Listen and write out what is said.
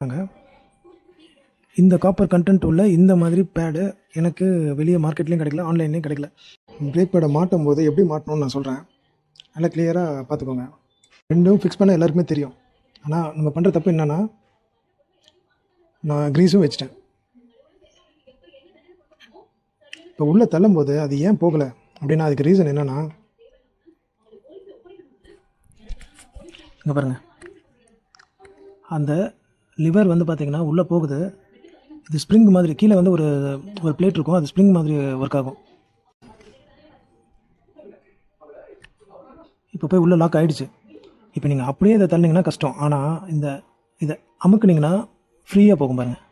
நாங்கள் இந்த copper content உள்ள இந்த மாதிரி பேடு எனக்கு வெளியே மார்க்கெட்லேயும் கிடைக்கல, ஆன்லைன்லேயும் கிடைக்கல. பிரேக் பேடை மாட்டும் போது எப்படி மாட்டணும்னு நான் சொல்கிறேன், நல்லா கிளியராக பார்த்துக்கோங்க. ரெண்டும் ஃபிக்ஸ் பண்ண எல்லாருக்குமே தெரியும். ஆனால் நம்ம பண்ணுற தப்பு என்னென்னா, நான் க்ரீஸும் வச்சிட்டேன். இப்போ உள்ளே தள்ளும்போது அது ஏன் போகலை அப்படின்னா அதுக்கு ரீசன் என்னென்னா, இங்கே பாருங்கள், அந்த லிவர் வந்து பார்த்திங்கன்னா உள்ளே போகுது. இது ஸ்ப்ரிங் மாதிரி கீழே வந்து ஒரு பிளேட் இருக்கும், அது ஸ்ப்ரிங் மாதிரி ஒர்க் ஆகும். இப்போ போய் உள்ளே லாக் ஆகிடுச்சு. இப்போ நீங்கள் அப்படியே இதை தள்ளிங்கன்னா கஷ்டம். ஆனால் இதை அமுக்குனிங்கன்னா ஃப்ரீயாக போகும் பாருங்கள்.